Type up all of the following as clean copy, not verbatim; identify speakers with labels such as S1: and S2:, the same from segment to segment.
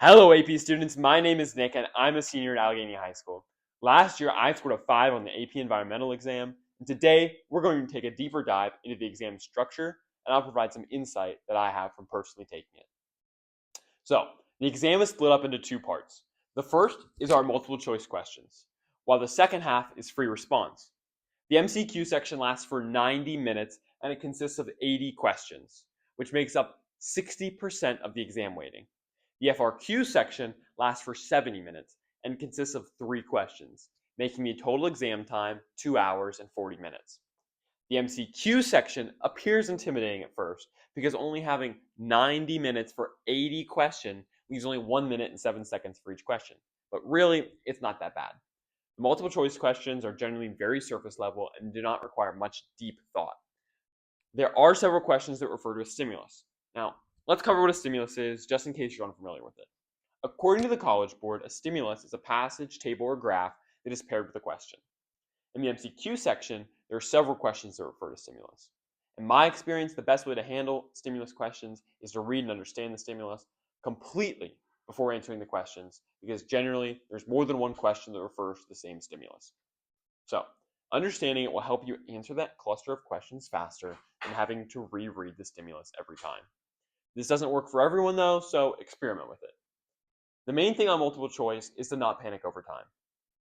S1: Hello, AP students. My name is Nick, and I'm a senior at Allegheny High School. Last year, I scored a 5 on the AP Environmental exam, and today we're going to take a deeper dive into the exam structure, and I'll provide some insight that I have from personally taking it. So, the exam is split up into two parts. The first is our multiple choice questions, while the second half is free response. The MCQ section lasts for 90 minutes, and it consists of 80 questions, which makes up 60% of the exam weighting. The FRQ section lasts for 70 minutes and consists of 3 questions, making the total exam time 2 hours and 40 minutes. The MCQ section appears intimidating at first because only having 90 minutes for 80 questions leaves only 1 minute and 7 seconds for each question. But really, it's not that bad. The multiple choice questions are generally very surface level and do not require much deep thought. There are several questions that refer to a stimulus. Now, let's cover what a stimulus is, just in case you're unfamiliar with it. According to the College Board, a stimulus is a passage, table, or graph that is paired with a question. In the MCQ section, there are several questions that refer to stimulus. In my experience, the best way to handle stimulus questions is to read and understand the stimulus completely before answering the questions, because generally there's more than one question that refers to the same stimulus. So, understanding it will help you answer that cluster of questions faster than having to reread the stimulus every time. This doesn't work for everyone though, so experiment with it. The main thing on multiple choice is to not panic over time.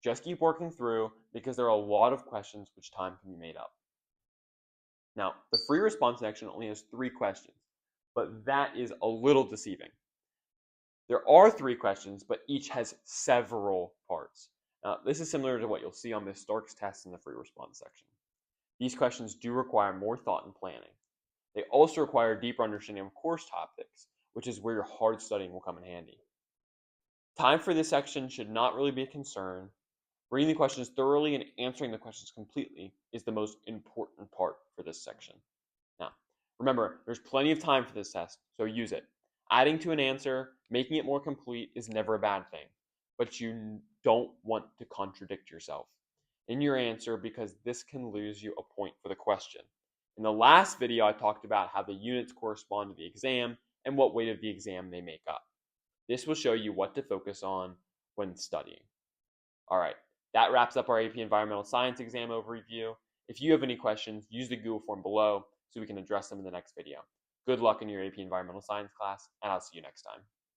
S1: Just keep working through because there are a lot of questions which time can be made up. Now, the free response section only has 3 questions, but that is a little deceiving. There are 3 questions, but each has several parts. Now, this is similar to what you'll see on Ms. Stark's test in the free response section. These questions do require more thought and planning. They also require a deeper understanding of course topics, which is where your hard studying will come in handy. Time for this section should not really be a concern. Reading the questions thoroughly and answering the questions completely is the most important part for this section. Now, remember, there's plenty of time for this test, so use it. Adding to an answer, making it more complete is never a bad thing, but you don't want to contradict yourself in your answer because this can lose you a point for the question. In the last video, I talked about how the units correspond to the exam and what weight of the exam they make up. This will show you what to focus on when studying. All right, that wraps up our AP Environmental Science exam overview. If you have any questions, use the Google form below so we can address them in the next video. Good luck in your AP Environmental Science class, and I'll see you next time.